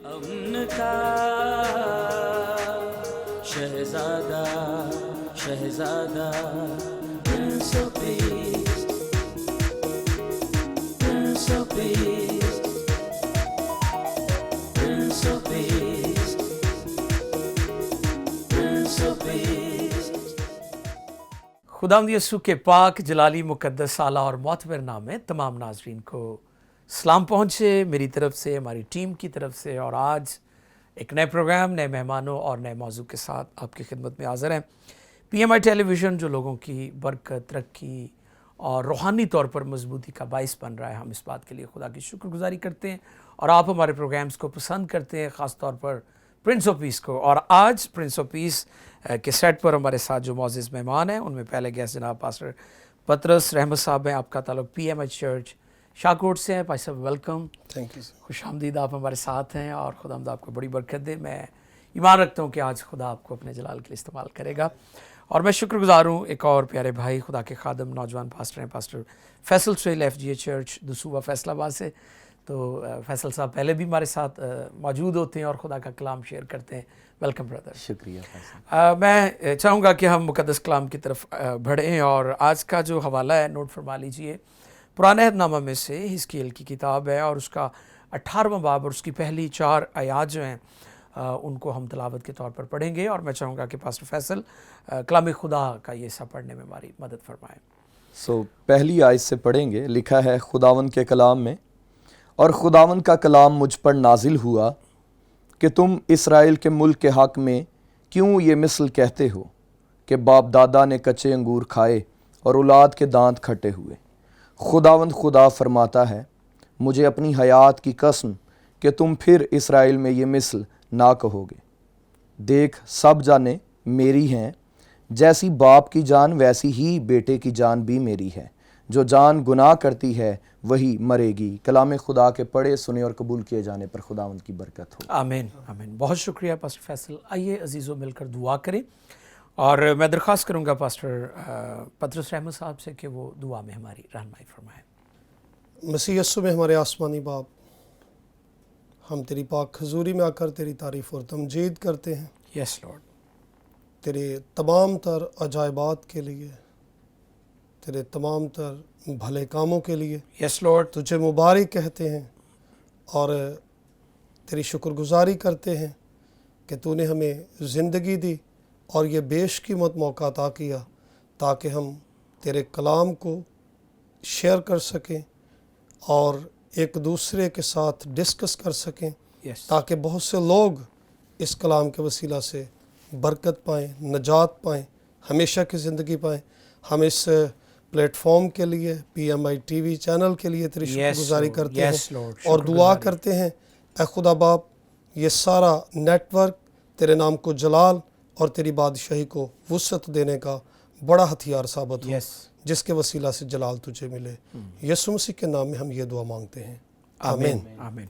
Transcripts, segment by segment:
امن کا شہزادہ شہزادہ prince of peace prince of peace prince of peace prince of peace. خداوند یسوع کے پاک جلالی مقدس اعلیٰ اور معتبر نام میں تمام ناظرین کو سلام پہنچے میری طرف سے، ہماری ٹیم کی طرف سے. اور آج ایک نئے پروگرام، نئے مہمانوں اور نئے موضوع کے ساتھ آپ کی خدمت میں حاضر ہیں. پی ایم آئی ٹیلی ویژن جو لوگوں کی برکت، ترقی اور روحانی طور پر مضبوطی کا باعث بن رہا ہے، ہم اس بات کے لیے خدا کی شکر گزاری کرتے ہیں. اور آپ ہمارے پروگرامز کو پسند کرتے ہیں، خاص طور پر پرنس آف پیس کو. اور آج پرنس آف پیس کے سیٹ پر ہمارے ساتھ جو معزز مہمان ہیں، ان میں پہلے گیسٹ جناب پاسٹر پطرس رحمت صاحب ہیں. آپ کا تعلق پی ایم آئی چرچ شاہکوٹ سے ہے. بھائی صاحب ویلکم، تھینک یو. خوش آمدید، آپ ہمارے ساتھ ہیں اور خداوند آپ کو بڑی برکت دے. میں ایمان رکھتا ہوں کہ آج خدا آپ کو اپنے جلال کے لیے استعمال کرے گا. اور میں شکر گزار ہوں ایک اور پیارے بھائی، خدا کے خادم، نوجوان پاسٹر ہیں، pastor Faisal Sohail F G A church Dasuha Faisalabad سے. تو فیصل صاحب پہلے بھی ہمارے ساتھ موجود ہوتے ہیں اور خدا کا کلام شیئر کرتے ہیں. Welcome brother. شکریہ. میں چاہوں گا کہ ہم مقدس کلام کی طرف بڑھیں. اور آج کا جو حوالہ ہے نوٹ فرما لیجئے. پرانے عہد نامہ میں سے حزقیل کی کتاب ہے اور اس کا 18واں باب اور اس کی پہلی 4 آیات جو ہیں ان کو ہم تلاوت کے طور پر پڑھیں گے. اور میں چاہوں گا کہ پاسٹر فیصل کلام خدا کا یہ حصہ پڑھنے میں ہماری مدد فرمائیں. پہلی آیت سے پڑھیں گے. لکھا ہے خداوند کے کلام میں، اور خداوند کا کلام مجھ پر نازل ہوا کہ تم اسرائیل کے ملک کے حق میں کیوں یہ مثل کہتے ہو کہ باپ دادا نے کچے انگور کھائے اور اولاد کے دانت کھٹے ہوئے. خداوند خدا فرماتا ہے، مجھے اپنی حیات کی قسم کہ تم پھر اسرائیل میں یہ مثل نہ کہو گے. دیکھ سب جانیں میری ہیں، جیسی باپ کی جان ویسی ہی بیٹے کی جان بھی میری ہے. جو جان گناہ کرتی ہے وہی مرے گی. کلام خدا کے پڑھے، سنے اور قبول کیے جانے پر خداوند کی برکت ہو. آمین آمین. بہت شکریہ پاسٹر فیصل. آئیے عزیزوں مل کر دعا کریں. اور میں درخواست کروں گا پاسٹر پطرس رحمت صاحب سے کہ وہ دعا میں ہماری رہنمائی فرمائیں. مسیح یسوع میں ہمارے آسمانی باپ، ہم تیری پاک حضوری میں آ کر تیری تعریف اور تمجید کرتے ہیں. یس لارڈ. تیرے تمام تر عجائبات کے لیے، تیرے تمام تر بھلے کاموں کے لیے یس لارڈ. تجھے مبارک کہتے ہیں اور تیری شکر گزاری کرتے ہیں کہ تو نے ہمیں زندگی دی اور یہ بیش قیمت موقع عطا کیا تاکہ ہم تیرے کلام کو شیئر کر سکیں اور ایک دوسرے کے ساتھ ڈسکس کر سکیں، تاکہ بہت سے لوگ اس کلام کے وسیلہ سے برکت پائیں، نجات پائیں، ہمیشہ کی زندگی پائیں. ہم اس پلیٹ فارم کے لیے، P M I T V channel کے لیے تیری شکر گزاری کرتے ہیں اور دعا کرتے ہیں اے خدا باپ، یہ سارا نیٹ ورک تیرے نام کو جلال اور تیری بادشاہی کو وسعت دینے کا بڑا ہتھیار ثابت ہو، جس کے وسیلہ سے جلال تجھے ملے. یسوع مسیح کے نام میں ہم یہ دعا مانگتے ہیں، آمین. آمین.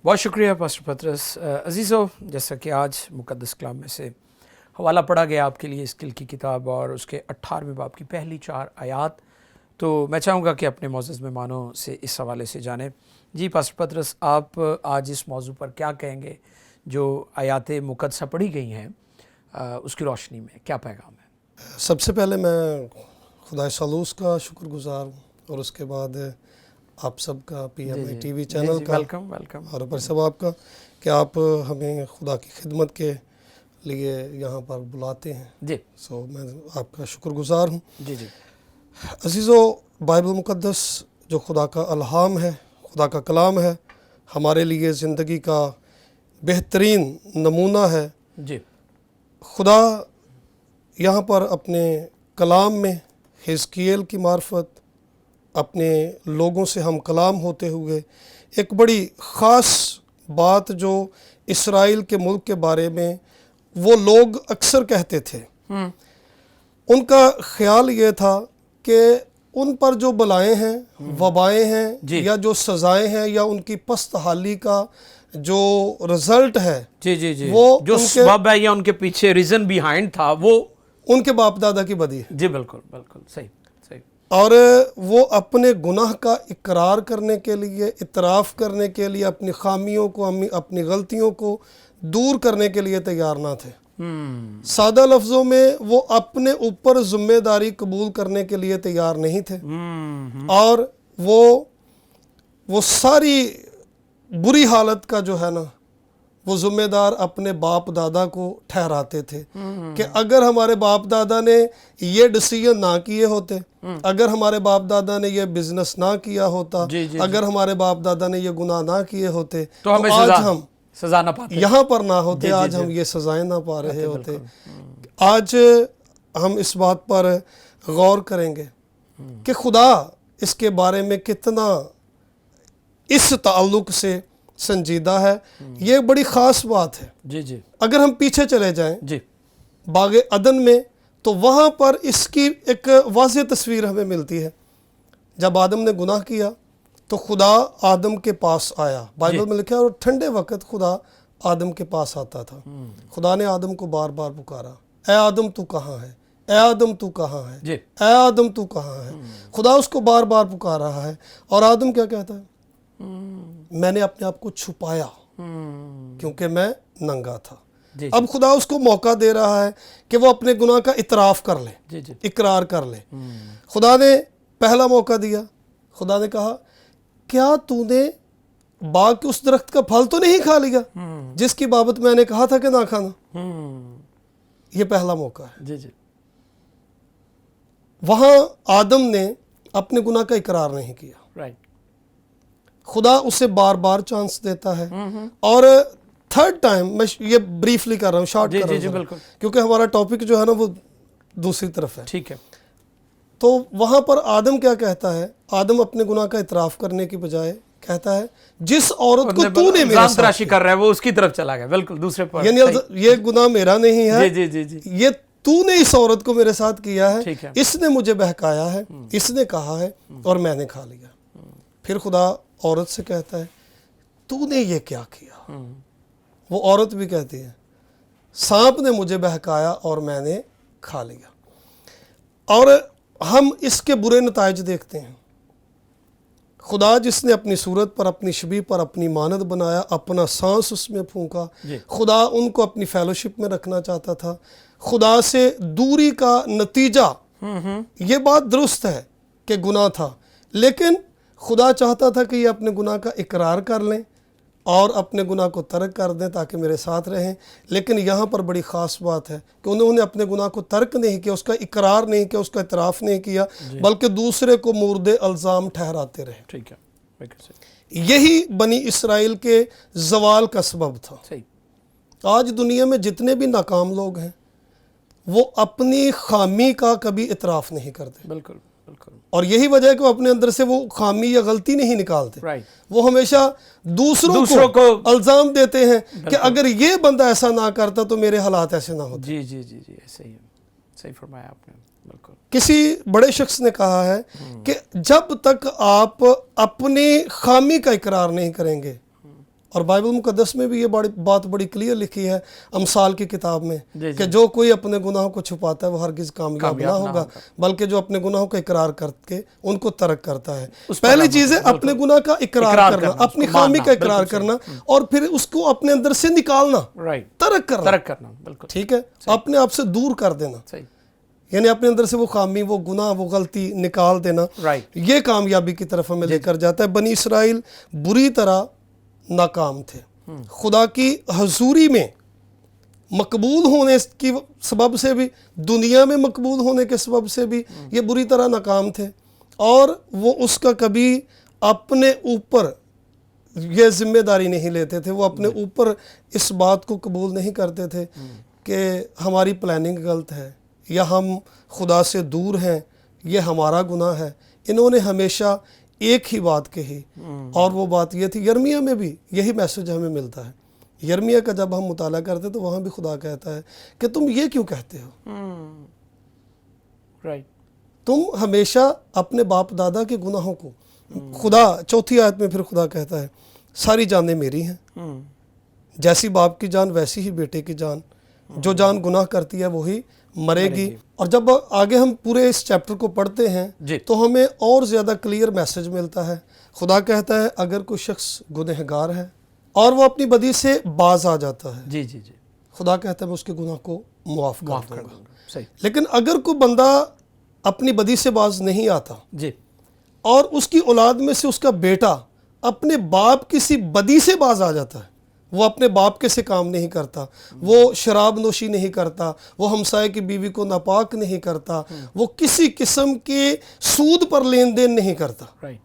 بہت شکریہ پاسٹر پطرس. عزیزو، جیسا کہ آج مقدس کلام میں سے حوالہ پڑھا گیا آپ کے لیے حزقیل کی کتاب اور اس کے 18ویں باب کی پہلی 4 آیات، تو میں چاہوں گا کہ اپنے معزز مہمانوں سے اس حوالے سے جانیں. جی پاسٹر پطرس، آپ آج اس موضوع پر کیا کہیں گے جو آیات مقدسہ پڑھی گئی ہیں، اس کی روشنی میں کیا پیغام ہے؟ سب سے پہلے میں خدا سالوس کا شکر گزار ہوں اور اس کے بعد آپ سب کا، P M I T V channel کا، ویلکم اور اوپر سب آپ کا، کہ آپ ہمیں خدا کی خدمت کے لیے یہاں پر بلاتے ہیں. جی میں آپ کا شکر گزار ہوں. جی جی. عزیزو، بائبل مقدس جو خدا کا الہام ہے، خدا کا کلام ہے، ہمارے لیے زندگی کا بہترین نمونہ ہے. جی. خدا یہاں پر اپنے کلام میں حزقیل کی معرفت، اپنے لوگوں سے ہم کلام ہوتے ہوئے ایک بڑی خاص بات جو اسرائیل کے ملک کے بارے میں وہ لوگ اکثر کہتے تھے، ان کا خیال یہ تھا کہ ان پر جو بلائیں ہیں، وبائیں ہیں، یا جو سزائیں ہیں، یا ان کی پست حالی کا جو رزلٹ ہے، وہ جو سبب ہے یا ان کے پیچھے ریزن بیہائنڈ تھا، وہ ان کے باپ دادا کی بدی ہے. جی بالکل بالکل صحیح. اور وہ اپنے گناہ کا اقرار کرنے کے لیے، اعتراف کرنے کے لیے، اپنی خامیوں کو، اپنی غلطیوں کو دور کرنے کے لیے تیار نہ تھے۔ سادہ لفظوں میں وہ اپنے اوپر ذمہ داری قبول کرنے کے لیے تیار نہیں تھے، اور وہ ساری بری حالت کا جو ہے نا وہ ذمہ دار اپنے باپ دادا کو ٹھہراتے تھے کہ اگر ہمارے باپ دادا نے یہ ڈیسیژن نہ کیے ہوتے، اگر ہمارے باپ دادا نے یہ بزنس نہ کیا ہوتا، اگر ہمارے باپ دادا نے یہ گناہ نہ کیے ہوتے تو آج ہم سزا نہ پاتے، یہاں پر نہ ہوتے، آج ہم یہ سزائیں نہ پا رہے ہوتے۔ آج ہم اس بات پر غور کریں گے کہ خدا اس کے بارے میں کتنا اس تعلق سے سنجیدہ ہے۔ یہ بڑی خاص بات ہے۔ جی جی اگر ہم پیچھے چلے جائیں جی باغ عدن میں تو وہاں پر اس کی ایک واضح تصویر ہمیں ملتی ہے۔ جب آدم نے گناہ کیا تو خدا آدم کے پاس آیا، بائبل میں لکھا ہے، اور ٹھنڈے وقت خدا آدم کے پاس آتا تھا۔ خدا نے آدم کو بار بار پکارا، اے آدم تو کہاں ہے، اے آدم تو کہاں ہے، اے آدم تو کہاں ہے۔ خدا اس کو بار بار پکار رہا ہے، اور آدم کیا کہتا ہے؟ میں نے اپنے آپ کو چھپایا کیونکہ میں ننگا تھا۔ اب خدا اس کو موقع دے رہا ہے کہ وہ اپنے گناہ کا اعتراف کر لے، اقرار کر لے۔ خدا نے پہلا موقع دیا، خدا نے کہا کیا تو نے باغ کے اس درخت کا پھل تو نہیں کھا لیا جس کی بابت میں نے کہا تھا کہ نہ کھانا؟ یہ پہلا موقع ہے۔ جی جی وہاں آدم نے اپنے گناہ کا اقرار نہیں کیا، رائٹ۔ خدا اسے بار بار چانس دیتا ہے، اور تھرڈ ٹائم میں یہ بریفلی کر رہا ہوں، شارٹ کر رہا ہوں کیونکہ ہمارا ٹاپک جو ہے نا وہ دوسری طرف ہے۔ ٹھیک ہے۔ تو وہاں پر آدم کیا کہتا ہے؟ آدم اپنے گناہ کا اعتراف کرنے کی بجائے کہتا ہے جس عورت کو تو نے میرے ساتھ تراشی کر رہا ہے وہ اس کی طرف چلا گیا، بالکل دوسرے پر، یعنی یہ گناہ میرا نہیں ہے، جی جی جی یہ تو نے اس عورت کو میرے ساتھ کیا ہے، اس نے مجھے بہکایا ہے، اس نے کہا ہے اور میں نے کھا لیا۔ پھر خدا عورت سے کہتا ہے تو نے یہ کیا کیا؟ وہ عورت بھی کہتی ہے سانپ نے مجھے بہکایا اور میں نے کھا لیا۔ اور ہم اس کے برے نتائج دیکھتے ہیں۔ خدا جس نے اپنی صورت پر، اپنی شبیہ پر، اپنی مانند بنایا، اپنا سانس اس میں پھونکا، خدا ان کو اپنی فیلوشپ میں رکھنا چاہتا تھا۔ خدا سے دوری کا نتیجہ یہ بات درست ہے کہ گناہ تھا، لیکن خدا چاہتا تھا کہ یہ اپنے گناہ کا اقرار کر لیں اور اپنے گناہ کو ترک کر دیں تاکہ میرے ساتھ رہیں۔ لیکن یہاں پر بڑی خاص بات ہے کہ انہوں نے اپنے گناہ کو ترک نہیں کیا، اس کا اقرار نہیں کیا، اس کا اعتراف نہیں کیا، بلکہ دوسرے کو مورد الزام ٹھہراتے رہے۔ ٹھیک ہے، یہی بنی اسرائیل کے زوال کا سبب تھا۔ آج دنیا میں جتنے بھی ناکام لوگ ہیں وہ اپنی خامی کا کبھی اعتراف نہیں کرتے، بالکل بالکل، اور یہی وجہ ہے کہ وہ اپنے اندر سے وہ خامی یا غلطی نہیں نکالتے۔ وہ ہمیشہ دوسروں کو الزام دیتے ہیں کہ اگر یہ بندہ ایسا نہ کرتا تو میرے حالات ایسے نہ ہوتے۔ جی جی جی جی، ایسے ہی صحیح فرمایا آپ نے، بالکل۔ کسی بڑے شخص نے کہا ہے کہ جب تک آپ اپنی خامی کا اقرار نہیں کریں گے، اور بائبل مقدس میں بھی یہ بات بڑی کلیئر لکھی ہے امثال کی کتاب میں کہ جو کوئی اپنے گناہوں کو چھپاتا ہے وہ ہرگز کامیاب نہ ہوگا، بلکہ جو اپنے گناہوں کا اقرار کر کے ان کو ترک کرتا ہے۔ پہلی چیز ہے اپنے گناہ کا اقرار کرنا، اپنی خامی کا اقرار کرنا، اور پھر اس کو اپنے اندر سے نکالنا، ترک کرنا، ٹھیک ہے، اپنے آپ سے دور کر دینا، یعنی اپنے اندر سے وہ خامی، وہ گناہ، وہ غلطی نکال دینا۔ یہ کامیابی کی طرف ہمیں لے کر جاتا ہے۔ بنی اسرائیل بری طرح ناکام تھے، خدا کی حضوری میں مقبول ہونے کی سبب سے بھی، دنیا میں مقبول ہونے کے سبب سے بھی یہ بری طرح ناکام تھے، اور وہ اس کا کبھی اپنے اوپر یہ ذمہ داری نہیں لیتے تھے، وہ اپنے اوپر اس بات کو قبول نہیں کرتے تھے کہ ہماری پلاننگ غلط ہے یا ہم خدا سے دور ہیں، یہ ہمارا گناہ ہے۔ انہوں نے ہمیشہ ایک ہی بات کہی، اور وہ بات یہ تھی، یرمیہ میں بھی یہی میسج ہمیں ملتا ہے۔ یرمیہ کا جب ہم مطالعہ کرتے تو وہاں بھی خدا کہتا ہے کہ تم یہ کیوں کہتے ہو؟ تم ہمیشہ اپنے باپ دادا کے گناہوں کو، خدا چوتھی آیت میں پھر خدا کہتا ہے ساری جانیں میری ہیں، جیسی باپ کی جان ویسی ہی بیٹے کی جان، जो जान गुनाह करती है वही मरेगी। और जब आगे हम पूरे इस चैप्टर को पढ़ते हैं तो हमें और ज़्यादा क्लियर मैसेज मिलता है। खुदा कहता है अगर कोई शख्स गुनहगार है और वो अपनी बदी से बाज आ जाता है, जी जी जी, खुदा कहता है मैं उसके गुनाह को मुआफ़ कर दूंगा। सही, लेकिन अगर कोई बंदा अपनी बदी से बाज नहीं आता जी, और उसकी औलाद में से उसका बेटा अपने बाप किसी बदी से बाज आ जाता है, वो अपने बाप के से काम नहीं करता, वो शराब नोशी नहीं करता, वो हमसाए की बीवी को नापाक नहीं करता, वो किसी किस्म के सूद पर लेन देन नहीं करता। राइट,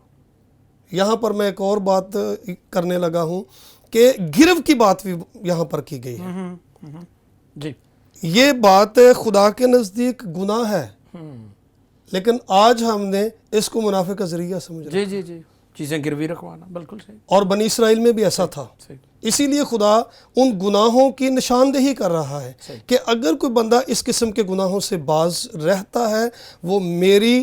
यहाँ पर मैं एक और बात करने लगा हूँ कि गिरव की बात भी यहाँ पर की गई है। जी, ये बात खुदा के नज़दीक गुनाह है, लेकिन आज हमने इसको मुनाफे का जरिया समझ लिया। जी जी जी, चीज़ें गिरवी रखवाना, बिल्कुल सही, और बनी इसराइल में भी ऐसा था। सही, इसीलिए खुदा उन गुनाहों की निशानदेही कर रहा है कि अगर कोई बंदा इस किस्म के गुनाहों से बाज रहता है, वो मेरी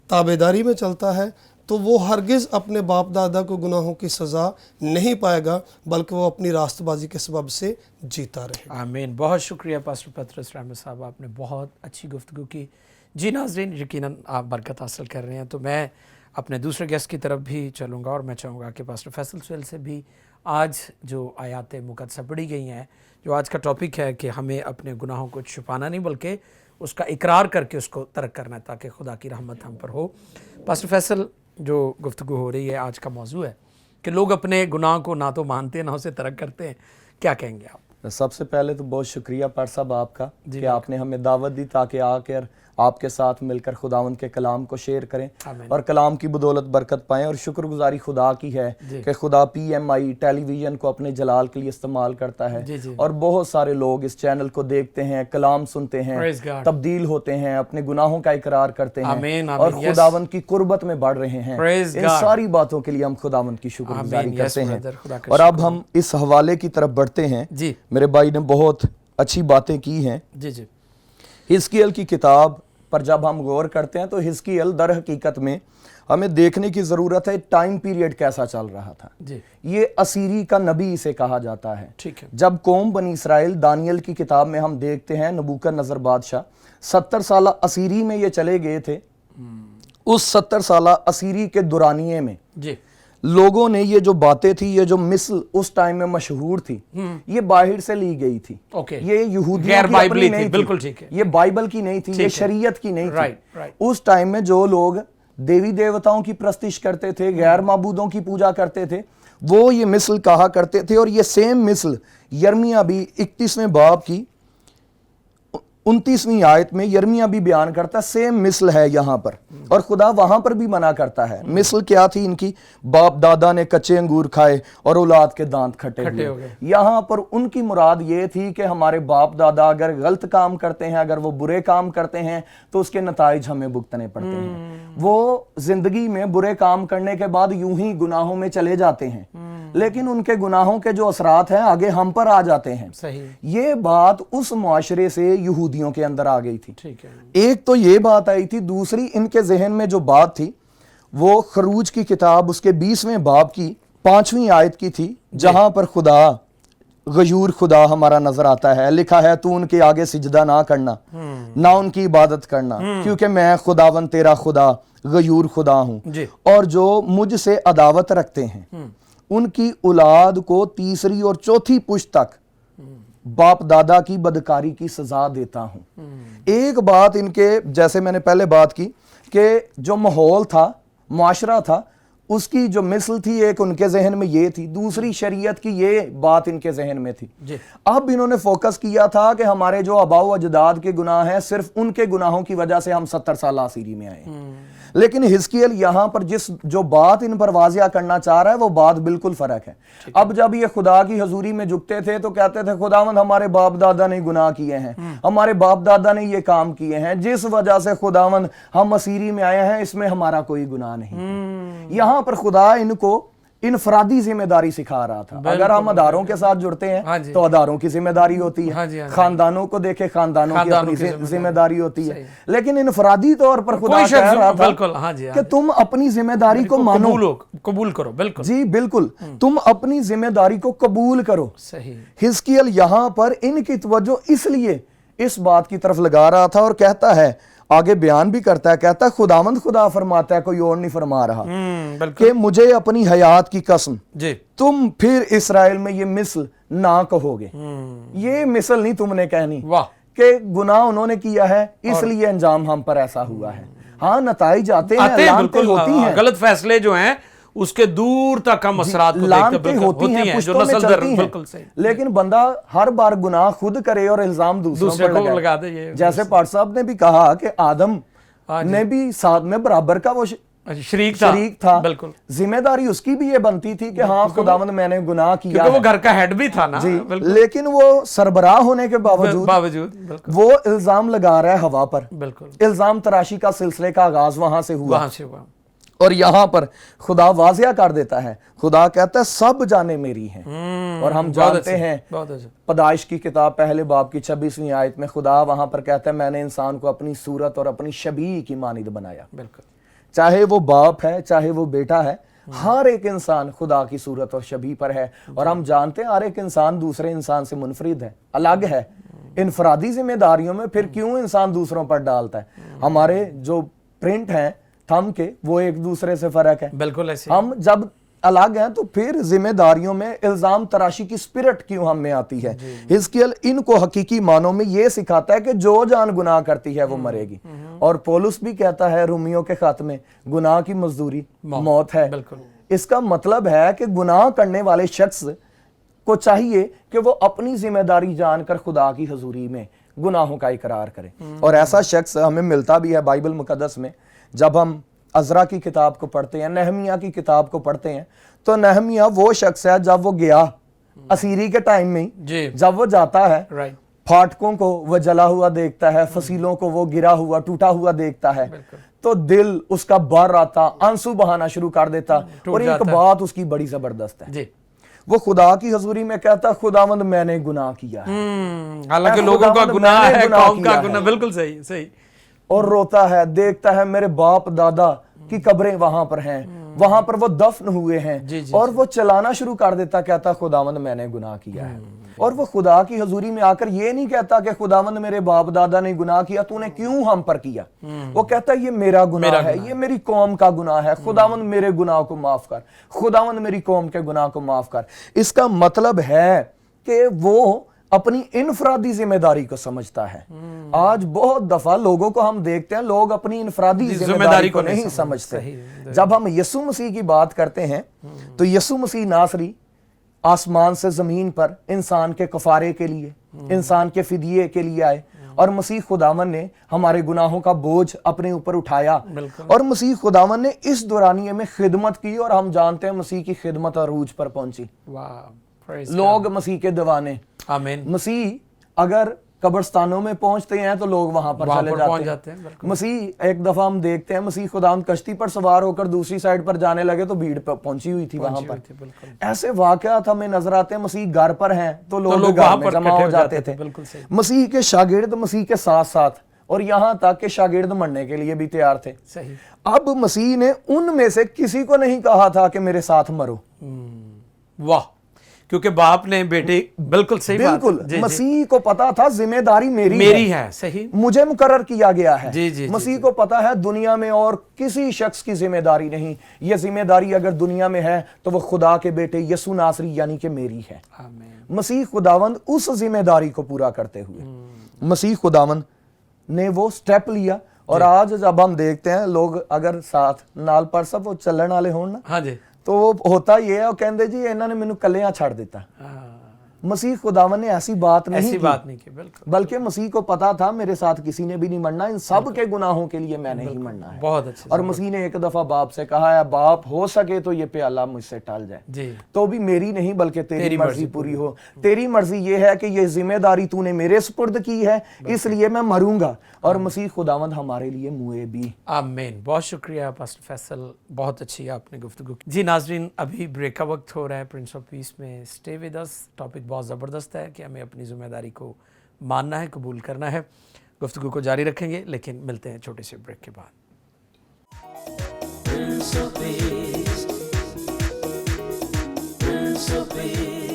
ताबेदारी में चलता है, तो वो हरगिज़ अपने बाप दादा को गुनाहों की सज़ा नहीं पाएगा, बल्कि वो अपनी रास्तबाजी के सबब से जीता रहेगा। आमीन। बहुत शुक्रिया पास्टर पतरस रहमत साहब, आपने बहुत अच्छी गुफ्तगू की। जी नाज़रीन, यकीनन आप बरकत हासिल कर रहे हैं। तो मैं अपने दूसरे गेस्ट की तरफ भी चलूँगा और मैं चाहूँगा कि पास्टर फैसल सुहेल से भी आज जो आयात मुक़द्दसा पढ़ी गई हैं, जो आज का टॉपिक है कि हमें अपने गुनाहों को छुपाना नहीं बल्कि उसका इकरार करके उसको तर्क करना है ताकि खुदा की रहमत हम पर हो। पास्टर फैसल, जो गुफ्तगू हो रही है, आज का मौजू है कि लोग अपने गुनाह को ना तो मानते हैं ना उसे तर्क करते हैं, क्या कहेंगे आप? सबसे पहले तो बहुत शुक्रिया पर साहब आपका कि आपने हमें दावत दी ताकि आकर आपके साथ मिलकर खुदावंद के कलाम को शेयर करें और कलाम की बदौलत बरकत पाएं। और शुक्रगुजारी खुदा की है कि खुदा PMI टेलीविज़न को अपने जलाल के लिए इस्तेमाल करता है और बहुत सारे लोग इस चैनल को देखते हैं, कलाम सुनते हैं, तब्दील होते हैं, अपने गुनाहों का इकरार करते हैं और खुदावंद की कुर्बत में बढ़ रहे हैं। इन सारी बातों के लिए हम खुदावंद की शुक्रगुजारी करते हैं। और अब हम इस हवाले की तरफ बढ़ते हैं। मेरे भाई ने बहुत अच्छी बातें की हैं। हिजकिय्याल की किताब पर जब हम गौर करते हैं तो हिजकिय्याल दर हकीकत में हमें देखने की ज़रूरत है टाइम पीरियड कैसा चल रहा था। ये असीरी का नबी इसे कहा जाता है। ठीक है। जब कौम बनी इसराइल, दानियल की किताब में हम देखते हैं नबूकदनेस्सर बादशाह 70 साल असीरी में ये चले गए थे। उस 70 साल असीरी के दुरानिये में लोगों ने ये जो बातें थी, ये जो मिसल उस टाइम में मशहूर थी, ये बाहर से ली गई थी। ये यहूदियों की अपनी नहीं थी, बिल्कुल ठीक है। ये बाइबल की नहीं थी, ये शरीयत की नहीं थी। उस टाइम में जो लोग देवी देवताओं की प्रस्तिश करते थे, गैर माबूदों की पूजा करते थे, वो ये मिसल कहा करते थे। और ये सेम मिसल यिर्मयाह भी 31वें बाब की 29वीं आयत में यिर्मयाह भी बयान करता है, सेम मिसल है यहाँ पर। और खुदा वहां पर भी मना करता है। मिसल क्या थी इनकी? बाप दादा ने कच्चे अंगूर खाए और औलाद के दांत खट्टे हुए। यहाँ पर उनकी मुराद ये थी कि हमारे बाप दादा अगर गलत काम करते हैं, अगर वो बुरे काम करते हैं, तो उसके नताइज हमें भुगतने पड़ते हैं। वो जिंदगी में बुरे काम करने के बाद यूं ही गुनाहों में चले जाते हैं, लेकिन उनके गुनाहों के जो असरात हैं आगे हम पर आ जाते हैं। सही। ये बात उस मुआशरे से यहूदियों के अंदर आ गई थी। ठीक है। एक तो ये बात आई थी, दूसरी इनके जहन में जो बात थी वो खरूज की किताब उसके 20वें बाब की 5वीं आयत की थी, जहां पर खुदा गयूर खुदा हमारा नजर आता है। लिखा है, तू उनके आगे सिजदा ना करना, ना उनकी इबादत करना, क्योंकि मैं खुदावन तेरा खुदा गयूर खुदा हूं। और जो मुझसे अदावत रखते हैं उनकी औलाद को तीसरी और चौथी पुश्त तक बाप दादा की बदकारी की सजा देता हूं। एक बात इनके, जैसे मैंने पहले बात की कि जो माहौल था, मुआशरा था, उसकी जो मिसल थी एक उनके जहन में ये थी, दूसरी शरीयत की ये बात इनके जहन में थी। अब इन्होंने फोकस किया था कि हमारे जो आबाओ अजदाद के गुनाह हैं, सिर्फ उनके गुनाहों की वजह से हम 70 साल असीरी में आए। लेकिन हिजकिय्याल यहां पर जो बात इन पर वाजिया करना चाह रहा है वो बात बिल्कुल फर्क है। अब जब ये खुदा की हजूरी में झुकते थे तो कहते थे, खुदावंद हमारे बाप दादा ने गुनाह किए हैं, हमारे बाप दादा ने ये काम किए हैं, जिस वजह से खुदावंद हम असीरी में आए हैं, इसमें हमारा कोई गुनाह नहीं। यहां पर खुदा इनको इनफरादी जिम्मेदारी सिखा रहा था। अगर हम अदारों के साथ जुड़ते हैं तो अदारों की जिम्मेदारी होती है, खानदानों को देखे खानदानों की अपनी जिम्मेदारी होती है, लेकिन इनफरादी तौर पर खुदा कह रहा था कि तुम अपनी जिम्मेदारी को मानो, कबूल करो। बिल्कुल जी बिल्कुल, तुम अपनी जिम्मेदारी को कबूल करो। सही। हिजकिय्याह यहां पर इनकी तवज्जो इसलिए इस बात की तरफ लगा रहा था और कहता है, आगे बयान भी करता है, कहता है खुदावंद खुदा फरमाता है, कोई और नहीं फरमा रहा, कि मुझे अपनी हयात की कसम जी तुम फिर इस्राएल में ये मिसल ना कहोगे। ये मिसल नहीं तुमने कहनी, वाह, कि गुनाह उन्होंने किया है इसलिए अंजाम हम पर ऐसा हुआ है। हाँ, नताइज आते हैं, लानतें होती हैं, गलत फैसले जो हैं उसके दूर तक हम असरात को लानतें होती हैं, पुश्तों में चलती हैं, लेकिन बंदा हर बार गुनाह खुद करे और इल्जाम दूसरों पर लगा दे। जैसे पाट साहब ने भी कहा कि आदम ने भी साथ में बराबर का वो शरीक था। बिल्कुल, जिम्मेदारी उसकी भी ये बनती थी कि हाँ खुदावंद मैंने गुनाह किया, वो घर का हेड भी था ना जी, लेकिन वो सरबराह होने के बावजूद वो इल्जाम लगा रहा है हवा पर। बिल्कुल, इल्जाम तराशी का सिलसिले का आगाज वहां से हुआ। और यहां पर खुदा वाजिया कर देता है, खुदा कहता है सब जाने मेरी हैं। और हम जानते हैं पैदाइश की किताब पहले बाब की 26वीं आयत में खुदा वहां पर कहता है, मैंने इंसान को अपनी सूरत और अपनी शबीह की मानिद बनाया। बिल्कुल, चाहे वो बाप है चाहे वो बेटा है, हर एक इंसान खुदा की सूरत और शबीह पर है। और हम जानते हैं हर एक इंसान दूसरे इंसान से मुनफरिद है, अलग है। इनफरादी जिम्मेदारियों में फिर क्यों इंसान दूसरों पर डालता है? हमारे जो प्रिंट हैं थंब के, वो एक दूसरे से फर्क है। बिल्कुल ऐसे। हम जब अलग हैं तो फिर जिम्मेदारियों में इल्जाम तराशी की स्पिरिट क्यों हम में आती है? हिजकिय्याह इनको हकीकी मानों में ये सिखाता है कि जो जान गुनाह करती है वो मरेगी। और पौलुस भी कहता है रोमियो के खत में, गुनाह की मजदूरी मौत है। इसका मतलब है कि गुनाह करने वाले शख्स को चाहिए कि वो अपनी जिम्मेदारी जानकर खुदा की हजूरी में गुनाहों का इकरार करे। और ऐसा शख्स हमें मिलता भी है बाइबल मुकद्दस में। जब हम अज़रा की किताब को पढ़ते हैं, नहमिया की किताब को पढ़ते हैं, तो नहमिया वो शख्स है जब वो गया असीरी के टाइम में, जब वो जाता है, फाटकों को वो जला हुआ देखता है, फसीलों को वो गिरा हुआ टूटा हुआ देखता है, तो दिल उसका भर आता, आंसू बहाना शुरू कर देता। और एक बात उसकी बड़ी जबरदस्त है, वो खुदा की हजूरी में कहता, खुदावंद मैंने गुनाह किया है। हालांकि लोगों का गुनाह है, कौम का गुनाह। बिल्कुल सही सही। और रोता है, देखता है मेरे बाप दादा की कब्रें वहां पर हैं, वहां पर वो दफन हुए हैं। और वो चलाना शुरू कर देता, कहता खुदावंद मैंने गुनाह किया है। और वो खुदा की हजूरी में आकर ये नहीं कहता कि खुदावंद मेरे बाप दादा ने गुनाह किया, तूने क्यों हम पर किया? वो कहता ये मेरा गुनाह है, ये मेरी कौम का गुनाह है, खुदावंद मेरे गुनाह को माफ कर, खुदावंद मेरी कौम के गुनाह को माफ कर। इसका मतलब है कि वो अपनी इनफरादी जिम्मेदारी को समझता है। आज बहुत दफा लोगों को हम देखते हैं, लोग अपनी इनफरादी जिम्मेदारी को नहीं समझते। जब हम यीशु मसीह की बात करते हैं तो यीशु मसीह नासरी आसमान से जमीन पर इंसान के कफारे के लिए, इंसान के फिदिये के लिए आए। और मसीह खुदावन ने हमारे गुनाहों का बोझ अपने ऊपर उठाया। और मसीह खुदावन ने इस दौरानिये में खिदमत की। और हम जानते हैं मसीह की खिदमत अरूज पर पहुंची। लोग मसीह के दीवाने। आमीन। मसीह अगर कब्रिस्तानों में पहुंचते हैं तो लोग वहां पर चले जाते हैं। मसीह एक दफा हम देखते हैं, मसीह खुदावंद कश्ती पर सवार होकर दूसरी साइड पर जाने लगे तो भीड़ पहुंची हुई थी वहां पर। ऐसे वाकयात हमें नजर आते हैं। मसीह घर पर हैं तो लोग घर में जमा हो जाते थे। मसीह के शागिर्द मसीह के साथ साथ, और यहां तक के शागिर्द मरने के लिए भी तैयार थे। अब मसीह ने उनमें से किसी को नहीं कहा था कि मेरे साथ मरो। वाह, क्योंकि बाप ने बेटे, बिल्कुल सही बिल्कुल बात। मसीह को पता था जिम्मेदारी मेरी है, सही, मुझे मुझे मुकर्रर किया गया है। मसीह को पता है दुनिया में और किसी शख्स की जिम्मेदारी नहीं, ये जिम्मेदारी अगर दुनिया में है तो वो खुदा के बेटे यीशु नासरी यानी कि मेरी है। मसीह खुदावंद उस जिम्मेदारी को पूरा करते हुए मसीह खुदावंद ने वो स्टेप लिया। और आज जब हम देखते हैं लोग अगर साथ नाल पर सब वो चलन वाले हों ना, हाँ जी, तो वो होता ये है, वो कहते जी इन्होंने मैनू कलियां छड़ दिता। मसीह खुदावन ने ऐसी बात नहीं ऐसी की, बात नहीं की, बिल्कुल बल्कि मसीह को पता था मेरे साथ किसी ने भी नहीं मरना, इन सब के गुनाहों के लिए मैंने ही मरना है। बहुत अच्छे और मसीह ने एक दफा बाप से कहा है, बाप हो सके तो ये प्याला मुझसे टल जाए, जी तो भी मेरी नहीं बल्कि तेरी तेरी मर्जी पूरी हो। तेरी मर्जी ये है कि ये जिम्मेदारी तूने मेरे सुपुर्द की है, इसलिए मैं मरूंगा। और मसीह खुदावंद हमारे लिए मुए भी। आमीन। बहुत शुक्रिया पास्टर फैसल, बहुत अच्छी आपने गुफ्तगू की। जी नाजरीन, अभी ब्रेक का वक्त हो रहा है प्रिंस ऑफ पीस में। Stay with us. टॉपिक बहुत ज़बरदस्त है कि हमें अपनी जिम्मेदारी को मानना है, कबूल करना है। गुफ्तगू को जारी रखेंगे, लेकिन मिलते हैं छोटे से ब्रेक के बाद। Prince of Peace, Prince of Peace.